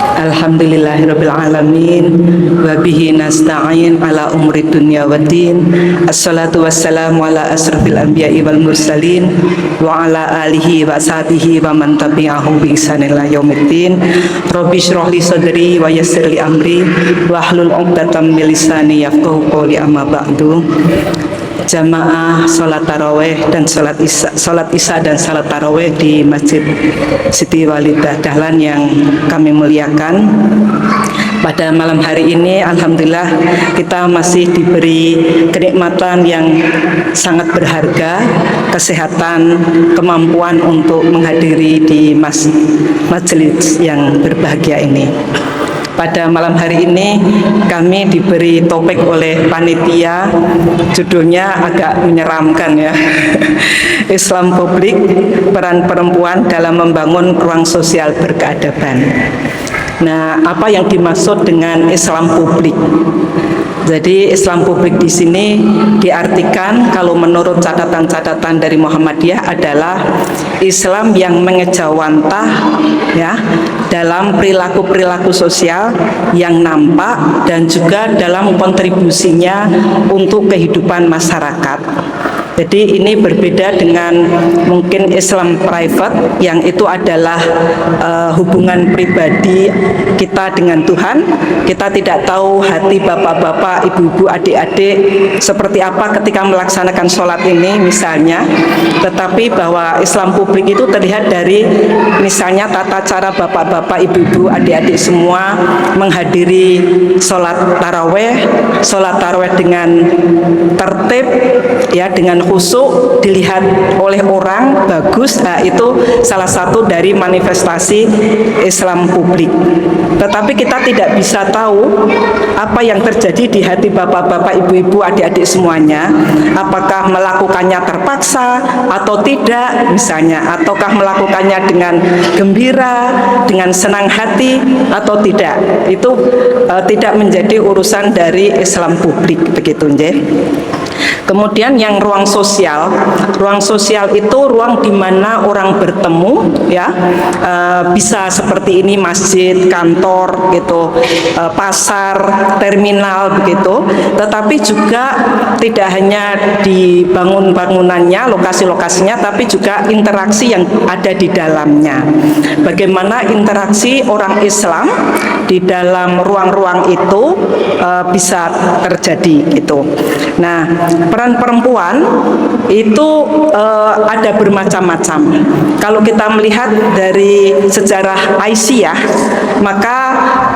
Alhamdulillahirabbil alamin wa bihi nasta'in ala umuri dunya waddin. Assalatu wassalamu ala asrofil anbiya'i wal mursalin wa ala alihi wa sahbihi wa man tabi'ahum bi ihsan ila yaumiddin. Rabbi shrah li sadri wa yassir li amri wa hlul 'uqdatam min lisani yafqahu qawli, amma ba'du. Jamaah sholat taraweh dan sholat isya dan sholat taraweh di Masjid Siti Walidah Dahlan yang kami muliakan. Pada malam hari ini alhamdulillah kita masih diberi kenikmatan yang sangat berharga, kesehatan, kemampuan untuk menghadiri di majelis yang berbahagia ini. Pada malam hari ini kami diberi topik oleh panitia, judulnya agak menyeramkan ya. Islam publik, peran perempuan dalam membangun ruang sosial berkeadaban. Nah, apa yang dimaksud dengan Islam publik? Jadi Islam publik di sini diartikan kalau menurut catatan-catatan dari Muhammadiyah adalah Islam yang mengejawantah ya dalam perilaku-perilaku sosial yang nampak dan juga dalam kontribusinya untuk kehidupan masyarakat. Jadi ini berbeda dengan mungkin Islam private yang itu adalah hubungan pribadi kita dengan Tuhan. Kita tidak tahu hati bapak-bapak, ibu-ibu, adik-adik seperti apa ketika melaksanakan sholat ini misalnya. Tetapi bahwa Islam publik itu terlihat dari misalnya tata cara bapak-bapak, ibu-ibu, adik-adik semua menghadiri sholat taraweh dengan tertib ya, dengan khusyuk, dilihat oleh orang bagus. Nah, itu salah satu dari manifestasi Islam publik. Tetapi kita tidak bisa tahu apa yang terjadi di hati bapak-bapak, ibu-ibu, adik-adik semuanya. Apakah melakukannya terpaksa atau tidak misalnya, ataukah melakukannya dengan gembira, dengan senang hati atau tidak. Itu tidak menjadi urusan dari Islam publik, begitu nggih. Kemudian yang ruang sosial itu ruang di mana orang bertemu ya, bisa seperti ini masjid, kantor gitu, pasar, terminal begitu. Tetapi juga tidak hanya dibangun bangunannya, lokasi-lokasinya, tapi juga interaksi yang ada di dalamnya. Bagaimana interaksi orang Islam di dalam ruang-ruang itu bisa terjadi gitu. Nah, peran perempuan itu ada bermacam-macam. Kalau kita melihat dari sejarah Aisyah, maka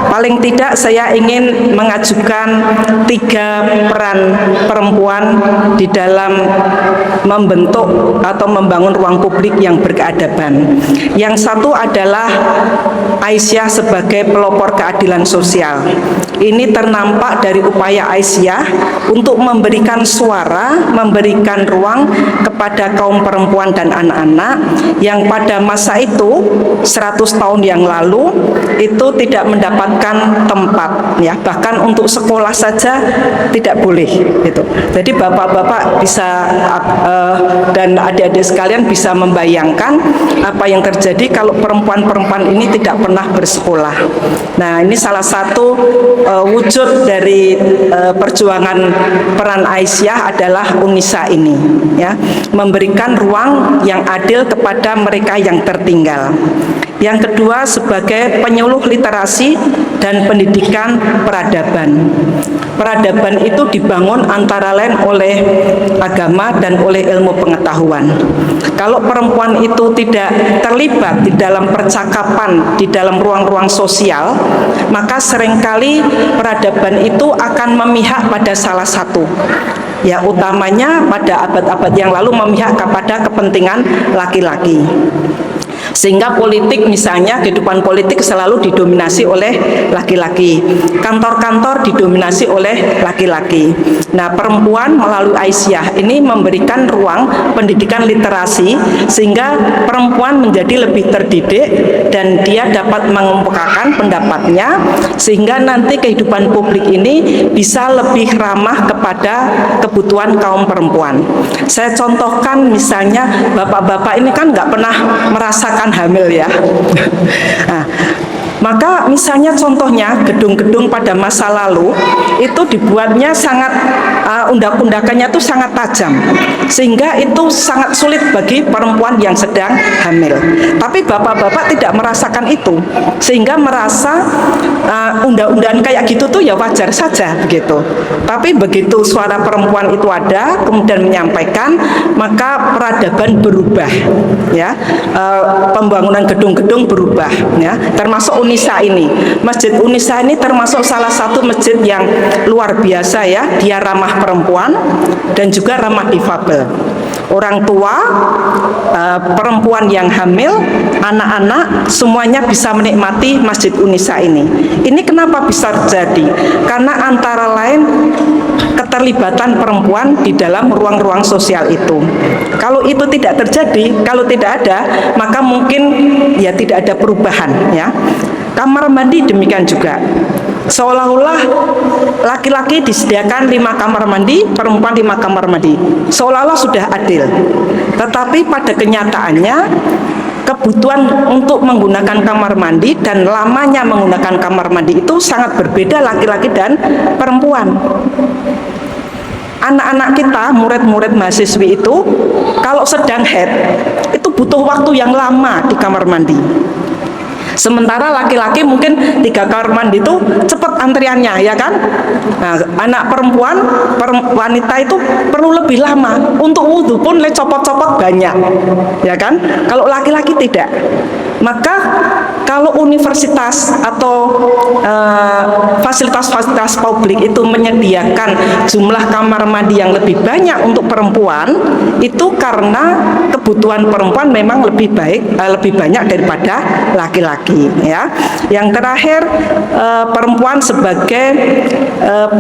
paling tidak saya ingin mengajukan 3 peran perempuan di dalam membentuk atau membangun ruang publik yang berkeadaban. Yang satu adalah Aisyah sebagai pelopor keadilan sosial. Ini ternampak dari upaya Aisyah untuk memberikan suara, memberikan ruang kepada kaum perempuan dan anak-anak yang pada masa itu 100 tahun yang lalu itu tidak mendapatkan tempat ya, bahkan untuk sekolah saja tidak boleh gitu. Jadi bapak-bapak bisa dan adik-adik sekalian bisa membayangkan apa yang terjadi kalau perempuan-perempuan ini tidak pernah bersekolah. Nah, ini salah satu wujud dari perjuangan peran Aisyah adalah Unisa ini ya, memberikan ruang yang adil kepada mereka yang tertinggal. Yang kedua sebagai penyuluh literasi dan pendidikan peradaban. Peradaban itu dibangun antara lain oleh agama dan oleh ilmu pengetahuan. Kalau perempuan itu tidak terlibat di dalam percakapan, di dalam ruang-ruang sosial, maka seringkali peradaban itu akan memihak pada salah satu. Ya, utamanya pada abad-abad yang lalu memihak kepada kepentingan laki-laki. Sehingga politik misalnya, kehidupan politik selalu didominasi oleh laki-laki. Kantor-kantor didominasi oleh laki-laki. Nah, perempuan melalui Aisyah ini memberikan ruang pendidikan literasi sehingga perempuan menjadi lebih terdidik dan dia dapat mengemukakan pendapatnya sehingga nanti kehidupan publik ini bisa lebih ramah kepada kebutuhan kaum perempuan. Saya contohkan misalnya bapak-bapak ini kan nggak pernah merasakan hamil ya. Nah, Maka misalnya contohnya gedung-gedung pada masa lalu itu dibuatnya sangat undak-undakannya itu sangat tajam, sehingga itu sangat sulit bagi perempuan yang sedang hamil. Tapi bapak-bapak tidak merasakan itu, sehingga merasa undang-undang kayak gitu tuh ya wajar saja begitu. Tapi begitu suara perempuan itu ada kemudian menyampaikan, maka peradaban berubah, ya. Pembangunan gedung-gedung berubah, ya. Termasuk Unisa ini. Masjid Unisa ini termasuk salah satu masjid yang luar biasa, ya. Dia ramah perempuan dan juga ramah difabel. Orang tua, perempuan yang hamil, anak-anak, semuanya bisa menikmati Masjid Unisa ini. Ini kenapa bisa terjadi? Karena antara lain keterlibatan perempuan di dalam ruang-ruang sosial itu. Kalau itu tidak terjadi, kalau tidak ada, maka mungkin ya tidak ada perubahan, ya. Kamar mandi demikian juga. Seolah-olah laki-laki disediakan 5 kamar mandi, perempuan 5 kamar mandi. Seolah-olah sudah adil. Tetapi pada kenyataannya kebutuhan untuk menggunakan kamar mandi dan lamanya menggunakan kamar mandi itu sangat berbeda laki-laki dan perempuan. Anak-anak kita, murid-murid mahasiswi itu kalau sedang haid itu butuh waktu yang lama di kamar mandi. Sementara laki-laki mungkin 3 kamar mandi itu cepat antriannya, ya kan? Nah, anak perempuan, wanita itu perlu lebih lama. Untuk wudhu pun copot-copot banyak, ya kan? Kalau laki-laki tidak. Maka kalau universitas atau fasilitas-fasilitas publik itu menyediakan jumlah kamar mandi yang lebih banyak untuk perempuan, itu karena kebutuhan perempuan memang lebih banyak daripada laki-laki, ya. Yang terakhir, perempuan sebagai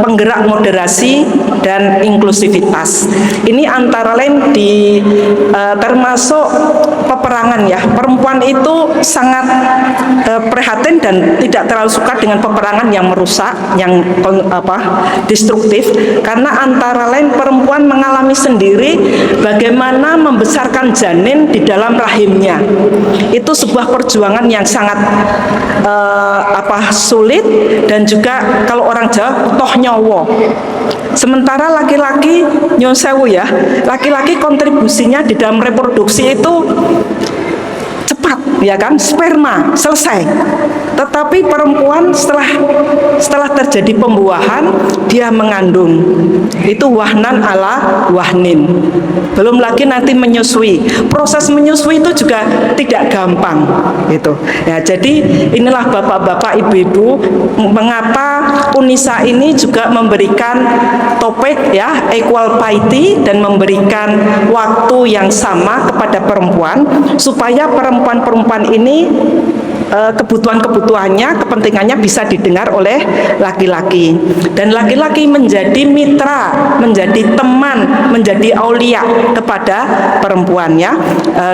penggerak moderasi dan inklusivitas. Ini antara lain termasuk peperangan, ya. Perempuan itu sangat prihatin dan tidak terlalu suka dengan peperangan yang merusak, yang destruktif, karena antara lain perempuan mengalami sendiri bagaimana membesarkan janin di dalam rahimnya. Itu sebuah perjuangan yang sangat sulit, dan juga kalau orang Jawa toh nyowo. Sementara laki-laki nyun sewu, ya, laki-laki kontribusinya di dalam reproduksi itu cepat, ya kan, sperma selesai. Tetapi perempuan setelah terjadi pembuahan, dia mengandung. Itu wahnan ala wahnin. Belum lagi nanti menyusui. Proses menyusui itu juga tidak gampang, gitu. Ya, jadi inilah bapak-bapak, ibu-ibu, mengapa Unisa ini juga memberikan topik, ya, equal pay dan memberikan waktu yang sama kepada perempuan, supaya perempuan-perempuan ini kebutuhan-kebutuhannya, kepentingannya bisa didengar oleh laki-laki, dan laki-laki menjadi mitra, menjadi teman, menjadi aulia kepada perempuannya.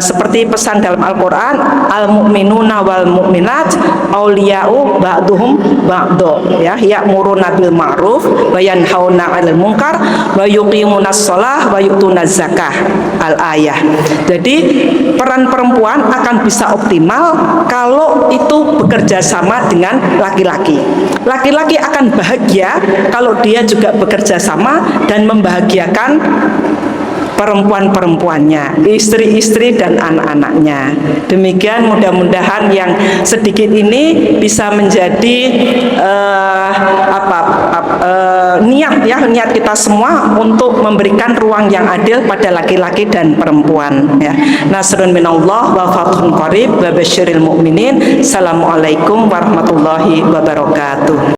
Seperti pesan dalam Al-Quran, al-mu'minuna wal mu'minat auliya'u ba'duhum ba'du, ya, ya'muruna bil ma'ruf wa yanhauna 'anil munkar wa yuqimunas shalah wa yu'tunaz zakah, al-ayah. Jadi peran perempuan akan bisa optimal kalau itu bekerja sama dengan laki-laki. Laki-laki akan bahagia kalau dia juga bekerja sama dan membahagiakan perempuan-perempuannya, istri-istri dan anak-anaknya. Demikian, mudah-mudahan yang sedikit ini bisa menjadi niat kita semua untuk memberikan ruang yang adil pada laki-laki dan perempuan, ya. Nasrun minallah wa fathun qarib wa basyiril mu'minin. Assalamualaikum warahmatullahi wabarakatuh.